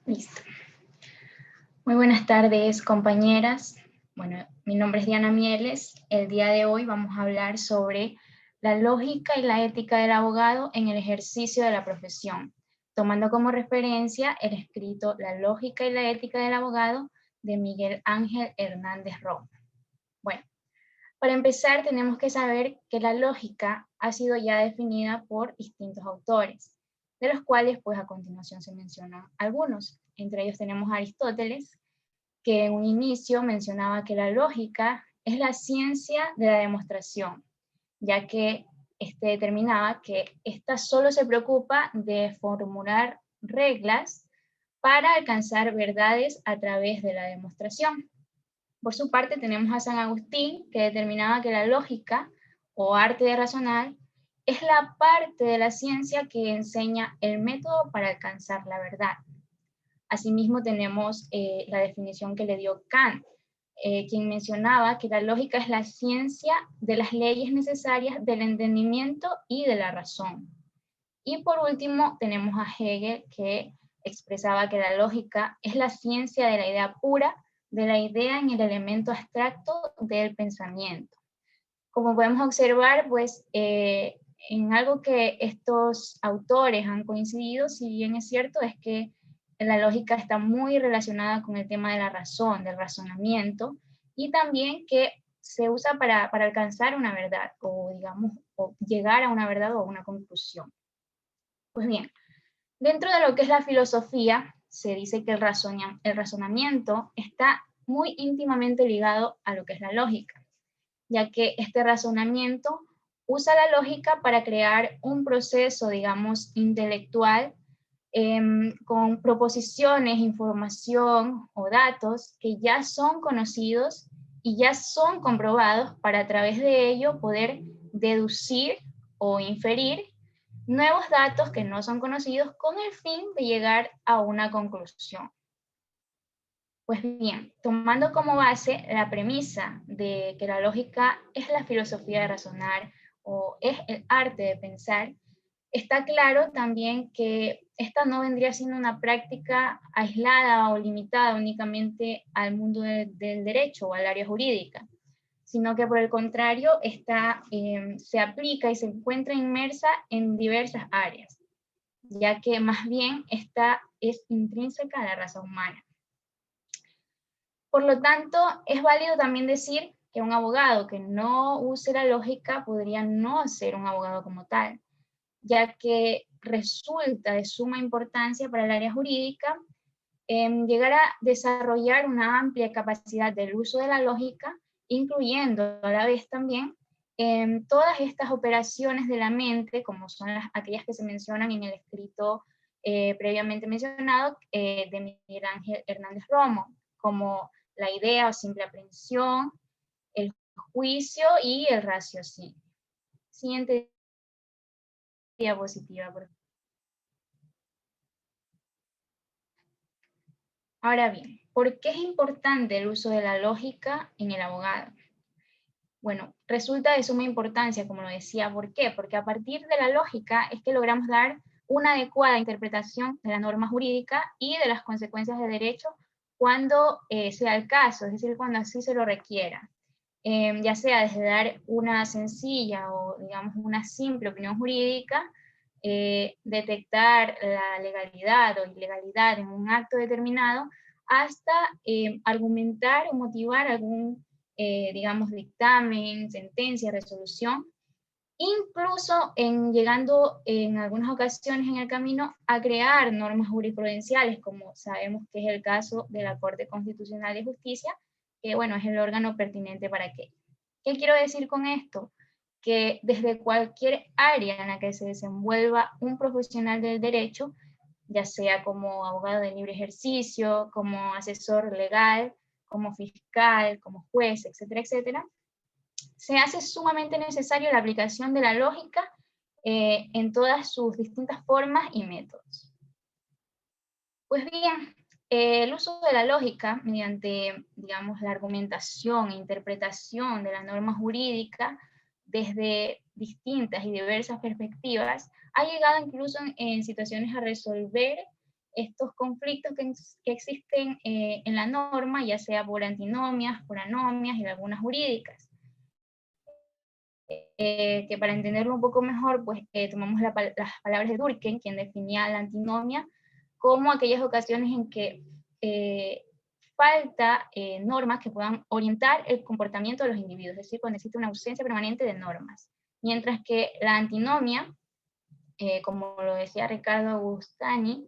Listo. Muy buenas tardes, compañeras. Bueno, mi nombre es Diana Mieles. El día de hoy vamos a hablar sobre la lógica y la ética del abogado en el ejercicio de la profesión, tomando como referencia el escrito La lógica y la ética del abogado de Miguel Ángel Hernández Romo. Bueno, para empezar tenemos que saber que la lógica ha sido ya definida por distintos autores, de los cuales pues a continuación se mencionan algunos. Entre ellos tenemos a Aristóteles, que en un inicio mencionaba que la lógica es la ciencia de la demostración, ya que determinaba que ésta solo se preocupa de formular reglas para alcanzar verdades a través de la demostración. Por su parte tenemos a San Agustín, que determinaba que la lógica o arte de razonar es la parte de la ciencia que enseña el método para alcanzar la verdad. Asimismo tenemos la definición que le dio Kant, quien mencionaba que la lógica es la ciencia de las leyes necesarias del entendimiento y de la razón. Y por último tenemos a Hegel, que expresaba que la lógica es la ciencia de la idea pura, de la idea en el elemento abstracto del pensamiento. Como podemos observar, pues en algo que estos autores han coincidido, si bien es cierto, es que la lógica está muy relacionada con el tema de la razón, del razonamiento, y también que se usa para alcanzar una verdad, o digamos, o llegar a una verdad o a una conclusión. Pues bien, dentro de lo que es la filosofía, se dice que el razonamiento está muy íntimamente ligado a lo que es la lógica, ya que este razonamiento usa la lógica para crear un proceso, digamos, intelectual con proposiciones, información o datos que ya son conocidos y ya son comprobados para a través de ello poder deducir o inferir nuevos datos que no son conocidos con el fin de llegar a una conclusión. Pues bien, tomando como base la premisa de que la lógica es la filosofía de razonar o es el arte de pensar, está claro también que esta no vendría siendo una práctica aislada o limitada únicamente al mundo del derecho o al área jurídica, sino que por el contrario se aplica y se encuentra inmersa en diversas áreas, ya que más bien esta es intrínseca a la raza humana. Por lo tanto, es válido también decir que un abogado que no use la lógica podría no ser un abogado como tal, ya que resulta de suma importancia para el área jurídica llegar a desarrollar una amplia capacidad del uso de la lógica, incluyendo a la vez también todas estas operaciones de la mente, como son aquellas que se mencionan en el escrito previamente mencionado de Miguel Ángel Hernández Romo, como la idea o simple aprehensión, el juicio y el raciocinio. Siguiente diapositiva, por favor. Ahora bien, ¿por qué es importante el uso de la lógica en el abogado? Bueno, resulta de suma importancia, como lo decía, ¿por qué? Porque a partir de la lógica es que logramos dar una adecuada interpretación de la norma jurídica y de las consecuencias de derecho cuando sea el caso, es decir, cuando así se lo requiera. Ya sea desde dar una sencilla o, digamos, una simple opinión jurídica, detectar la legalidad o ilegalidad en un acto determinado, hasta argumentar o motivar algún, digamos, dictamen, sentencia, resolución, incluso llegando en algunas ocasiones en el camino a crear normas jurisprudenciales, como sabemos que es el caso de la Corte Constitucional de Justicia, que bueno, es el órgano pertinente para aquello. ¿Qué quiero decir con esto? Que desde cualquier área en la que se desenvuelva un profesional del derecho, ya sea como abogado de libre ejercicio, como asesor legal, como fiscal, como juez, etcétera, etcétera, se hace sumamente necesario la aplicación de la lógica en todas sus distintas formas y métodos. Pues bien, el uso de la lógica mediante, digamos, la argumentación e interpretación de la norma jurídica desde distintas y diversas perspectivas ha llegado incluso en situaciones a resolver estos conflictos que existen en la norma, ya sea por antinomias, por anomias y lagunas jurídicas. Que para entenderlo un poco mejor, pues tomamos las palabras de Durkheim, quien definía la antinomia como aquellas ocasiones en que falta normas que puedan orientar el comportamiento de los individuos, es decir, cuando existe una ausencia permanente de normas. Mientras que la antinomia, como lo decía Ricardo Agustini,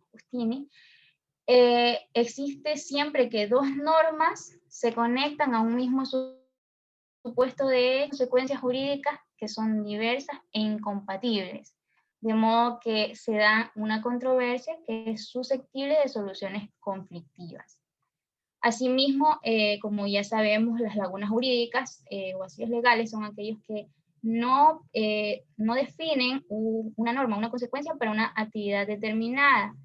existe siempre que dos normas se conectan a un mismo supuesto de consecuencias jurídicas que son diversas e incompatibles, de modo que se da una controversia que es susceptible de soluciones conflictivas. Asimismo, como ya sabemos, las lagunas jurídicas o vacíos legales son aquellos que no definen una norma, una consecuencia para una actividad determinada.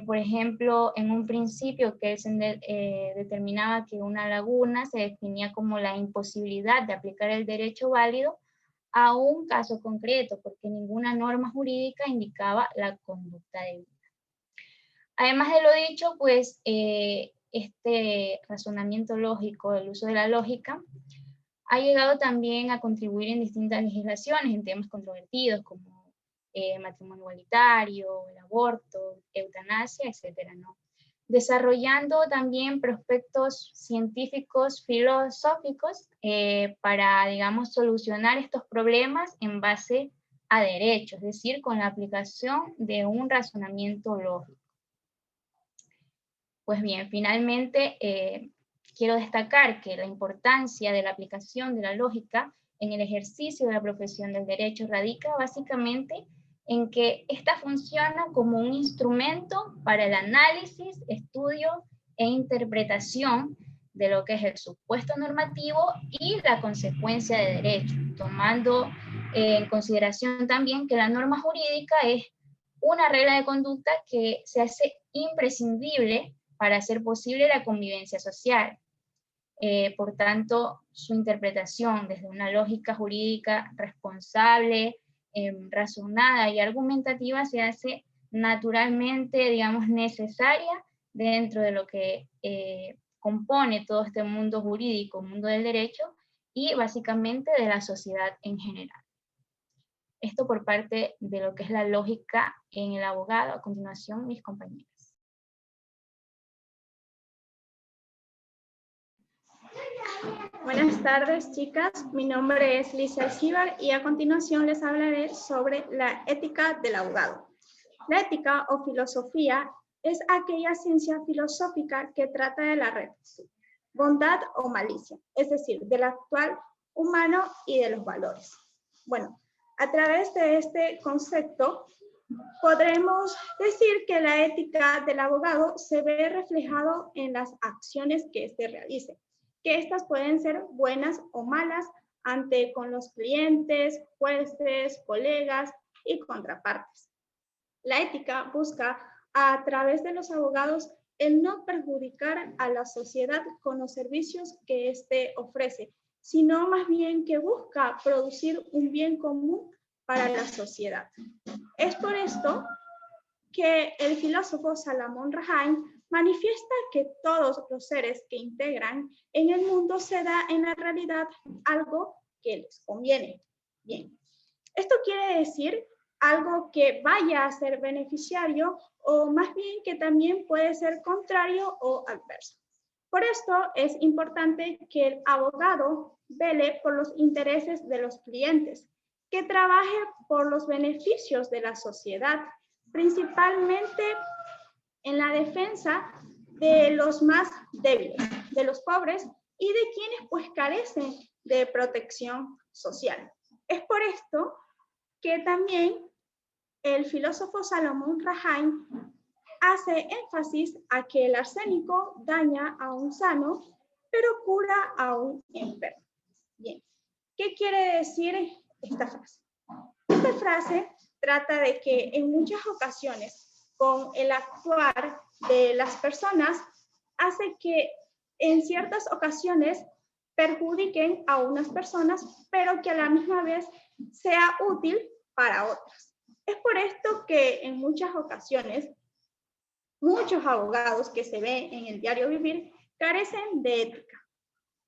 Por ejemplo, en un principio Kelsen determinaba que una laguna se definía como la imposibilidad de aplicar el derecho válido a un caso concreto, porque ninguna norma jurídica indicaba la conducta debida. Además de lo dicho, pues este razonamiento lógico, el uso de la lógica, ha llegado también a contribuir en distintas legislaciones en temas controvertidos como matrimonio igualitario, el aborto, eutanasia, etcétera, ¿no? Desarrollando también prospectos científicos, filosóficos, para, digamos, solucionar estos problemas en base a derechos, es decir, con la aplicación de un razonamiento lógico. Pues bien, finalmente quiero destacar que la importancia de la aplicación de la lógica en el ejercicio de la profesión del derecho radica básicamente en que ésta funciona como un instrumento para el análisis, estudio e interpretación de lo que es el supuesto normativo y la consecuencia de derecho, tomando en consideración también que la norma jurídica es una regla de conducta que se hace imprescindible para hacer posible la convivencia social. Por tanto, su interpretación desde una lógica jurídica responsable, razonada y argumentativa se hace naturalmente, digamos, necesaria dentro de lo que compone todo este mundo jurídico, mundo del derecho, y básicamente de la sociedad en general. Esto por parte de lo que es la lógica en el abogado. A continuación, mis compañeros. Buenas tardes, chicas. Mi nombre es Lisa Esquivar y a continuación les hablaré sobre la ética del abogado. La ética o filosofía es aquella ciencia filosófica que trata de la rectitud, bondad o malicia, es decir, del actual humano y de los valores. Bueno, a través de este concepto podremos decir que la ética del abogado se ve reflejado en las acciones que éste realice, que estas pueden ser buenas o malas ante con los clientes, jueces, colegas y contrapartes. La ética busca a través de los abogados el no perjudicar a la sociedad con los servicios que éste ofrece, sino más bien que busca producir un bien común para la sociedad. Es por esto que el filósofo Salomón Rahaim manifiesta que todos los seres que integran en el mundo se da en la realidad algo que les conviene. Bien, esto quiere decir algo que vaya a ser beneficiario o más bien que también puede ser contrario o adverso. Por esto es importante que el abogado vele por los intereses de los clientes, que trabaje por los beneficios de la sociedad, principalmente en la defensa de los más débiles, de los pobres y de quienes pues carecen de protección social. Es por esto que también el filósofo Salomón Rahaim hace énfasis a que el arsénico daña a un sano, pero cura a un enfermo. Bien, ¿qué quiere decir esta frase? Esta frase trata de que en muchas ocasiones, con el actuar de las personas, hace que en ciertas ocasiones perjudiquen a unas personas, pero que a la misma vez sea útil para otras. Es por esto que en muchas ocasiones Muchos abogados que se ven en el diario vivir carecen de ética,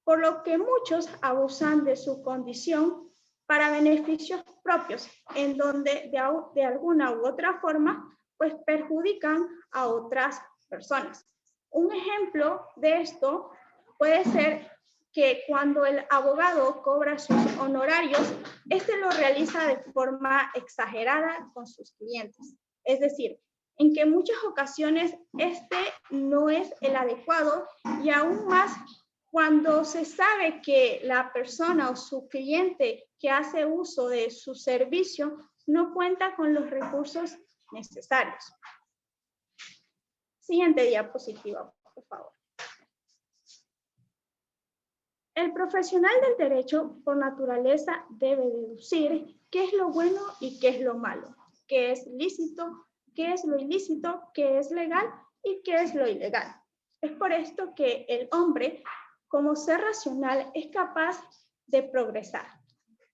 por lo que muchos abusan de su condición para beneficios propios, en donde de alguna u otra forma pues perjudican a otras personas. Un ejemplo de esto puede ser que cuando el abogado cobra sus honorarios, este lo realiza de forma exagerada con sus clientes. Es decir, en que en muchas ocasiones este no es el adecuado y aún más cuando se sabe que la persona o su cliente que hace uso de su servicio no cuenta con los recursos necesarios. Siguiente diapositiva, por favor. El profesional del derecho, por naturaleza, debe deducir qué es lo bueno y qué es lo malo, qué es lícito, qué es lo ilícito, qué es legal y qué es lo ilegal. Es por esto que el hombre, como ser racional, es capaz de progresar,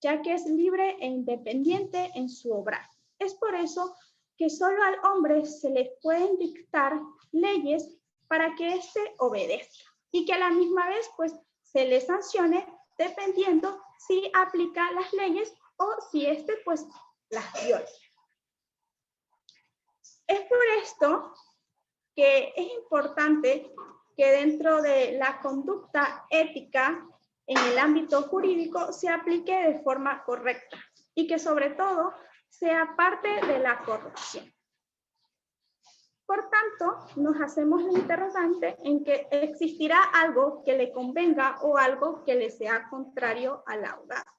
ya que es libre e independiente en su obrar. Es por eso que solo al hombre se le pueden dictar leyes para que éste obedezca y que a la misma vez pues se le sancione dependiendo si aplica las leyes o si éste pues las viola. Es por esto que es importante que dentro de la conducta ética en el ámbito jurídico se aplique de forma correcta y que sobre todo sea parte de la corrupción. Por tanto, nos hacemos la interrogante en que existirá algo que le convenga o algo que le sea contrario al abogado.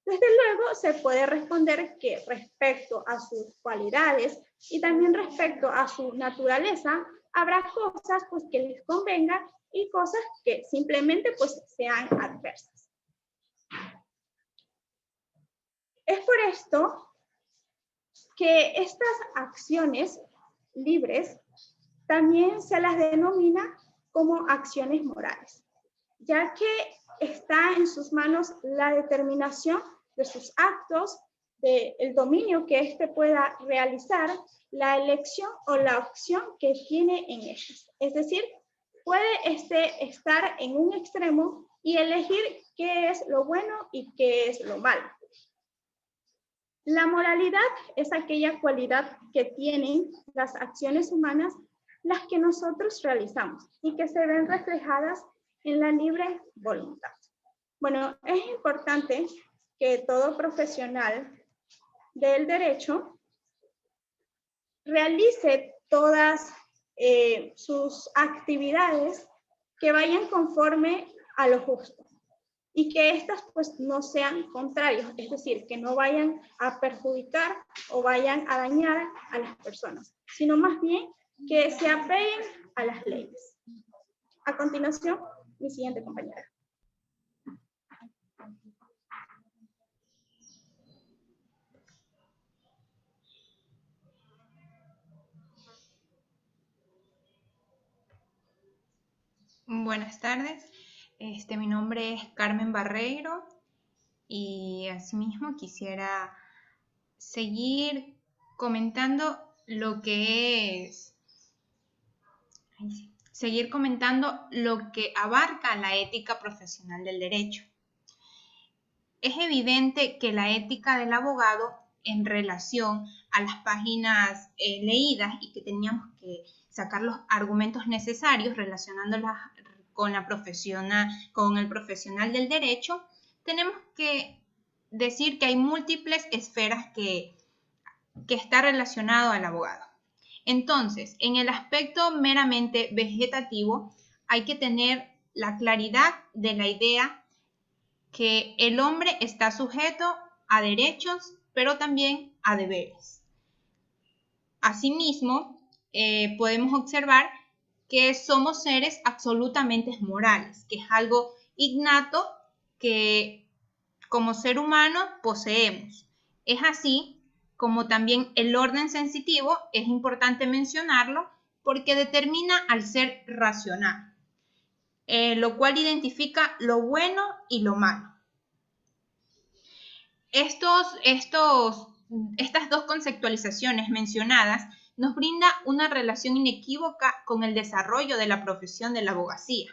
Desde luego, se puede responder que respecto a sus cualidades y también respecto a su naturaleza, habrá cosas pues, que les convengan y cosas que simplemente pues, sean adversas. Es por esto que estas acciones libres también se las denomina como acciones morales, ya que está en sus manos la determinación de sus actos, del dominio que éste pueda realizar, la elección o la opción que tiene en ellos. Es decir, puede estar en un extremo y elegir qué es lo bueno y qué es lo malo. La moralidad es aquella cualidad que tienen las acciones humanas, las que nosotros realizamos y que se ven reflejadas en la libre voluntad. Bueno, es importante que todo profesional del derecho realice todas sus actividades que vayan conforme a lo justo y que estas pues no sean contrarios, es decir, que no vayan a perjudicar o vayan a dañar a las personas, sino más bien que se apeguen a las leyes. A continuación, mi siguiente compañera. Buenas tardes, mi nombre es Carmen Barreiro y asimismo quisiera seguir comentando lo que abarca la ética profesional del derecho. Es evidente que la ética del abogado en relación a las páginas leídas y que teníamos que sacar los argumentos necesarios relacionándolas con el profesional del derecho, tenemos que decir que hay múltiples esferas que está relacionado al abogado. Entonces, en el aspecto meramente vegetativo, hay que tener la claridad de la idea que el hombre está sujeto a derechos, pero también a deberes. Asimismo, podemos observar que somos seres absolutamente morales, que es algo innato que como ser humano poseemos. Es así como también el orden sensitivo es importante mencionarlo porque determina al ser racional, lo cual identifica lo bueno y lo malo. Estas dos conceptualizaciones mencionadas nos brinda una relación inequívoca con el desarrollo de la profesión de la abogacía,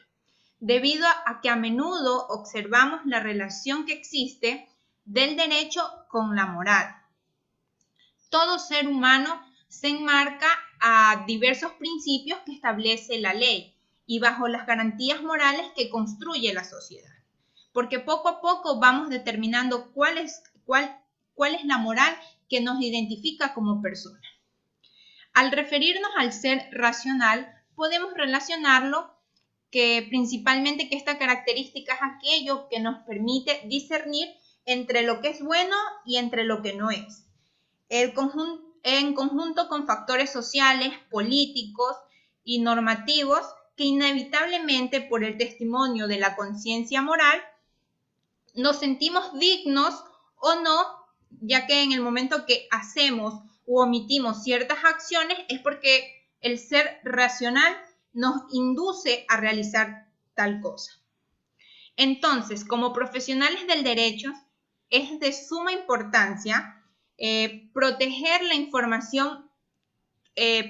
debido a que a menudo observamos la relación que existe del derecho con la moral. Todo ser humano se enmarca a diversos principios que establece la ley y bajo las garantías morales que construye la sociedad, porque poco a poco vamos determinando cuál es la moral que nos identifica como persona. Al referirnos al ser racional, podemos relacionarlo principalmente que esta característica es aquello que nos permite discernir entre lo que es bueno y entre lo que no es. En conjunto con factores sociales, políticos y normativos que inevitablemente por el testimonio de la conciencia moral nos sentimos dignos o no, ya que en el momento que hacemos u omitimos ciertas acciones es porque el ser racional nos induce a realizar tal cosa. Entonces, como profesionales del derecho, es de suma importancia proteger la información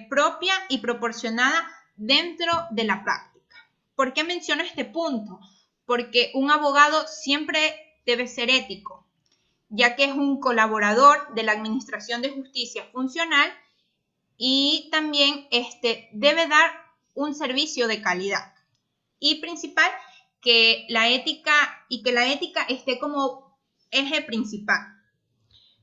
propia y proporcionada dentro de la práctica. ¿Por qué menciono este punto? Porque un abogado siempre debe ser ético, ya que es un colaborador de la Administración de Justicia funcional y también debe dar un servicio de calidad. Y principal, que la ética esté como eje principal.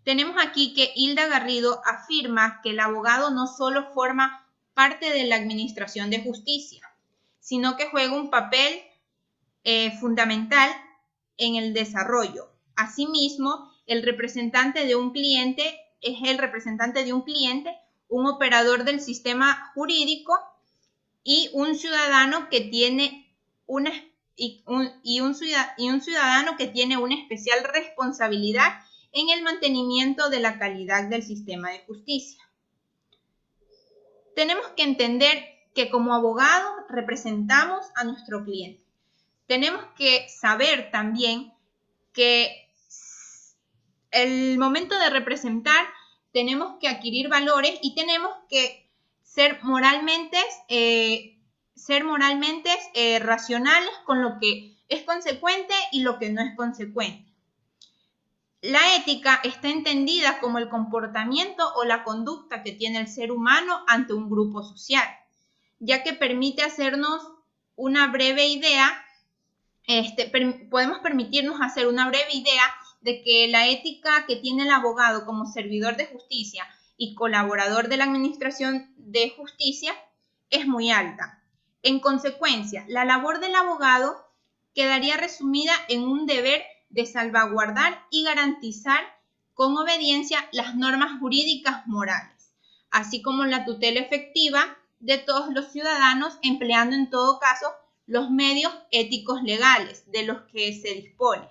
Tenemos aquí que Hilda Garrido afirma que el abogado no solo forma parte de la Administración de Justicia, sino que juega un papel fundamental en el desarrollo. Asimismo, el representante de un cliente es el representante de un cliente, un operador del sistema jurídico y un ciudadano que tiene una especial responsabilidad en el mantenimiento de la calidad del sistema de justicia. Tenemos que entender que como abogados representamos a nuestro cliente. Tenemos que saber también que el momento de representar tenemos que adquirir valores y tenemos que ser moralmente racionales con lo que es consecuente y lo que no es consecuente. La ética está entendida como el comportamiento o la conducta que tiene el ser humano ante un grupo social, ya que permite hacernos una breve idea, podemos permitirnos hacer una breve idea de que la ética que tiene el abogado como servidor de justicia y colaborador de la Administración de Justicia es muy alta. En consecuencia, la labor del abogado quedaría resumida en un deber de salvaguardar y garantizar con obediencia las normas jurídicas morales, así como la tutela efectiva de todos los ciudadanos, empleando en todo caso los medios éticos legales de los que se dispone.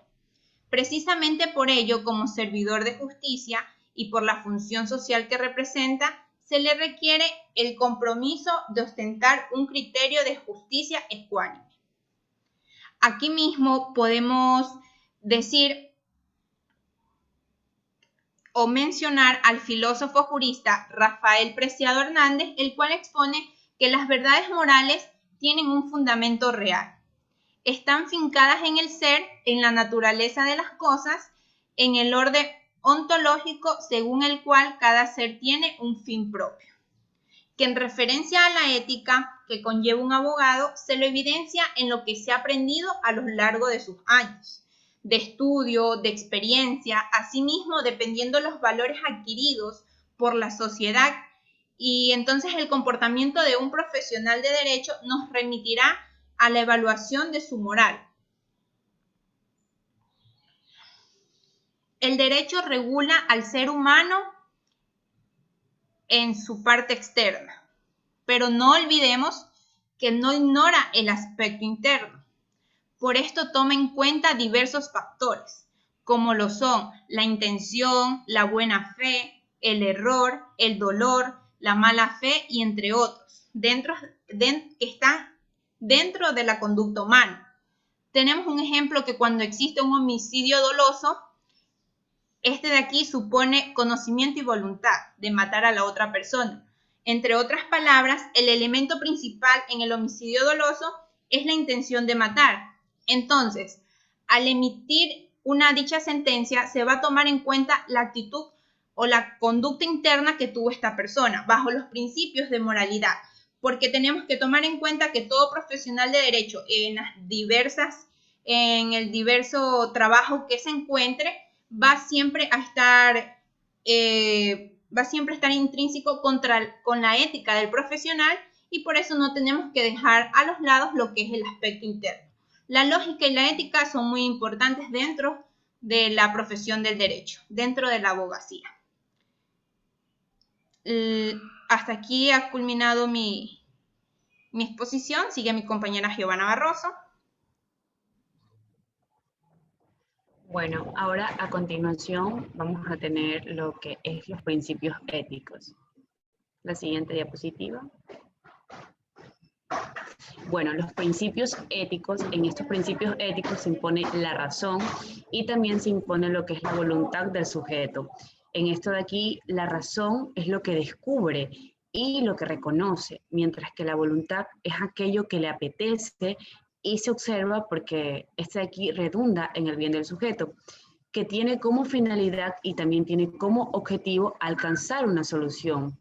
Precisamente por ello, como servidor de justicia y por la función social que representa, se le requiere el compromiso de ostentar un criterio de justicia ecuánime. Aquí mismo podemos decir o mencionar al filósofo jurista Rafael Preciado Hernández, el cual expone que las verdades morales tienen un fundamento real. Están fincadas en el ser, en la naturaleza de las cosas, en el orden ontológico según el cual cada ser tiene un fin propio. Que en referencia a la ética que conlleva un abogado, se lo evidencia en lo que se ha aprendido a lo largo de sus años de estudio, de experiencia, asimismo dependiendo de los valores adquiridos por la sociedad, y entonces el comportamiento de un profesional de derecho nos remitirá a la evaluación de su moral. El derecho regula al ser humano en su parte externa, pero no olvidemos que no ignora el aspecto interno. Por esto toma en cuenta diversos factores, como lo son la intención, la buena fe, el error, el dolor, la mala fe y entre otros, que están dentro de la conducta humana. Tenemos un ejemplo que cuando existe un homicidio doloso, este de aquí supone conocimiento y voluntad de matar a la otra persona. Entre otras palabras, el elemento principal en el homicidio doloso es la intención de matar. Entonces, al emitir una dicha sentencia, se va a tomar en cuenta la actitud o la conducta interna que tuvo esta persona, bajo los principios de moralidad, porque tenemos que tomar en cuenta que todo profesional de derecho en el diverso trabajo que se encuentre, va siempre a estar intrínseco con la ética del profesional, y por eso no tenemos que dejar a los lados lo que es el aspecto interno. La lógica y la ética son muy importantes dentro de la profesión del derecho, dentro de la abogacía. Hasta aquí ha culminado mi exposición. Sigue mi compañera Giovanna Barroso. Bueno, ahora a continuación vamos a tener lo que es los principios éticos. La siguiente diapositiva. Bueno, los principios éticos, en estos principios éticos se impone la razón y también se impone lo que es la voluntad del sujeto. En esto de aquí, la razón es lo que descubre y lo que reconoce, mientras que la voluntad es aquello que le apetece y se observa porque este de aquí redunda en el bien del sujeto, que tiene como finalidad y también tiene como objetivo alcanzar una solución.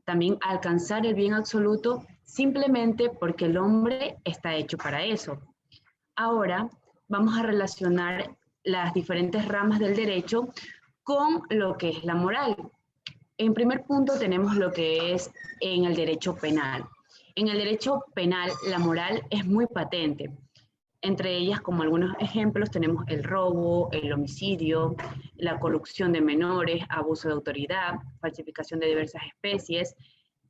También alcanzar el bien absoluto simplemente porque el hombre está hecho para eso. Ahora vamos a relacionar las diferentes ramas del derecho con lo que es la moral. En primer punto tenemos lo que es en el derecho penal. En el derecho penal la moral es muy patente. Entre ellas, como algunos ejemplos, tenemos el robo, el homicidio, la corrupción de menores, abuso de autoridad, falsificación de diversas especies,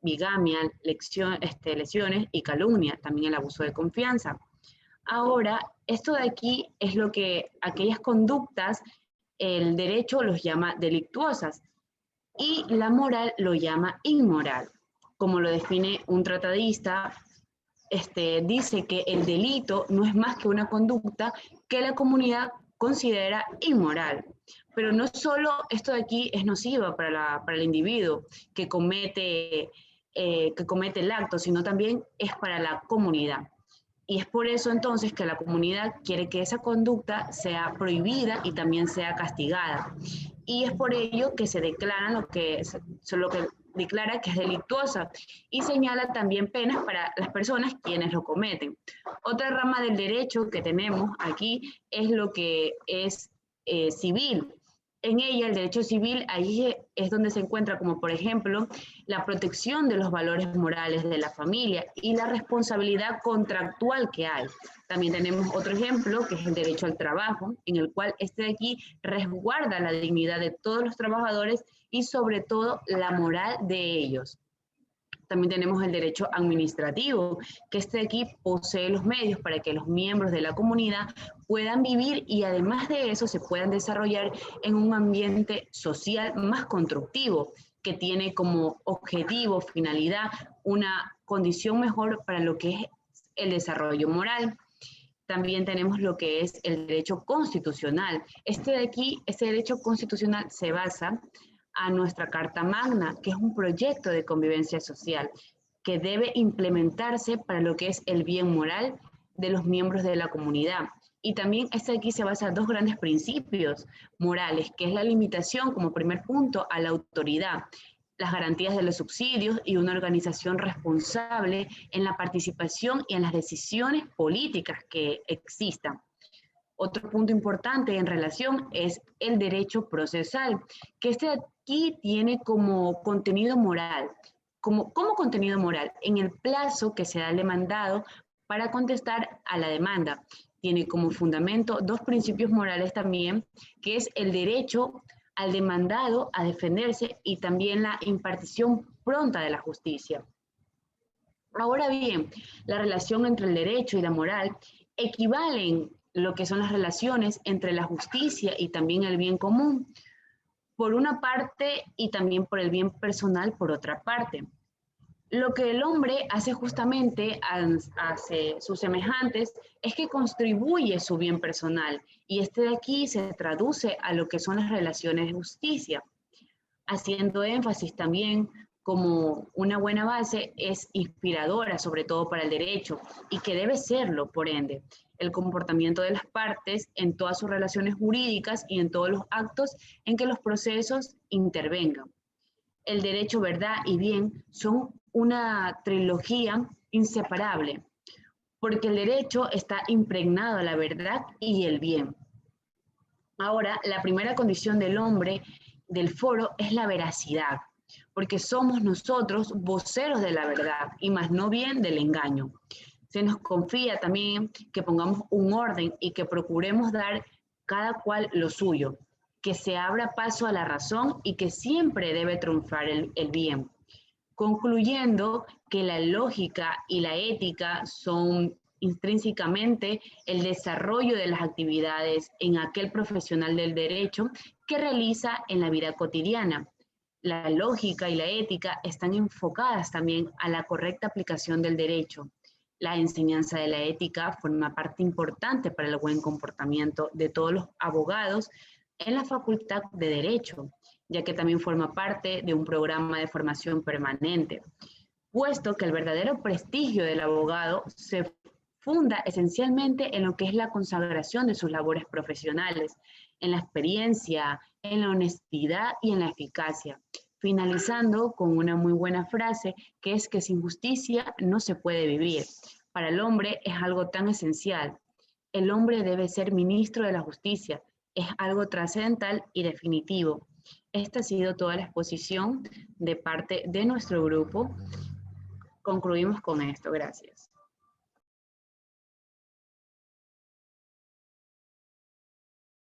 bigamia, lesiones y calumnia, también el abuso de confianza. Ahora, esto de aquí es lo que aquellas conductas el derecho los llama delictuosas y la moral lo llama inmoral. Como lo define un tratadista, dice que el delito no es más que una conducta que la comunidad considera inmoral. Pero no solo esto de aquí es nociva para el individuo que comete el acto, sino también es para la comunidad. Y es por eso entonces que la comunidad quiere que esa conducta sea prohibida y también sea castigada. Y es por ello que se declara lo que declara que es delictuosa y señala también penas para las personas quienes lo cometen. Otra rama del derecho que tenemos aquí es lo que es civil. En ella, el derecho civil, ahí es donde se encuentra, como por ejemplo, la protección de los valores morales de la familia y la responsabilidad contractual que hay. También tenemos otro ejemplo, que es el derecho al trabajo, en el cual de aquí resguarda la dignidad de todos los trabajadores y sobre todo la moral de ellos. También tenemos el derecho administrativo, que de aquí posee los medios para que los miembros de la comunidad puedan vivir y además de eso se puedan desarrollar en un ambiente social más constructivo, que tiene como objetivo, finalidad, una condición mejor para lo que es el desarrollo moral. También tenemos lo que es el derecho constitucional. Este derecho constitucional se basa a nuestra Carta Magna, que es un proyecto de convivencia social que debe implementarse para lo que es el bien moral de los miembros de la comunidad. Y también aquí se basa en dos grandes principios morales, que es la limitación como primer punto a la autoridad, las garantías de los subsidios y una organización responsable en la participación y en las decisiones políticas que existan. Otro punto importante en relación es el derecho procesal, que aquí tiene como contenido moral, como contenido moral, en el plazo que se da al demandado para contestar a la demanda. Tiene como fundamento dos principios morales también, que es el derecho al demandado a defenderse y también la impartición pronta de la justicia. Ahora bien, la relación entre el derecho y la moral equivalen lo que son las relaciones entre la justicia y también el bien común, por una parte, y también por el bien personal, por otra parte. Lo que el hombre hace justamente hacia sus semejantes es que contribuye su bien personal, y de aquí se traduce a lo que son las relaciones de justicia, haciendo énfasis también como una buena base es inspiradora, sobre todo para el derecho, y que debe serlo, por ende. El comportamiento de las partes en todas sus relaciones jurídicas y en todos los actos en que los procesos intervengan. El derecho, verdad y bien son una trilogía inseparable, porque el derecho está impregnado a la verdad y el bien. Ahora, la primera condición del hombre del foro es la veracidad, porque somos nosotros voceros de la verdad y más no bien del engaño. Se nos confía también que pongamos un orden y que procuremos dar cada cual lo suyo, que se abra paso a la razón y que siempre debe triunfar el bien. Concluyendo que la lógica y la ética son intrínsecamente el desarrollo de las actividades en aquel profesional del derecho que realiza en la vida cotidiana. La lógica y la ética están enfocadas también a la correcta aplicación del derecho. La enseñanza de la ética forma parte importante para el buen comportamiento de todos los abogados en la Facultad de Derecho, ya que también forma parte de un programa de formación permanente, puesto que el verdadero prestigio del abogado se funda esencialmente en lo que es la consagración de sus labores profesionales, en la experiencia, en la honestidad y en la eficacia. Finalizando con una muy buena frase, que es que sin justicia no se puede vivir. Para el hombre es algo tan esencial. El hombre debe ser ministro de la justicia. Es algo trascendental y definitivo. Esta ha sido toda la exposición de parte de nuestro grupo. Concluimos con esto. Gracias.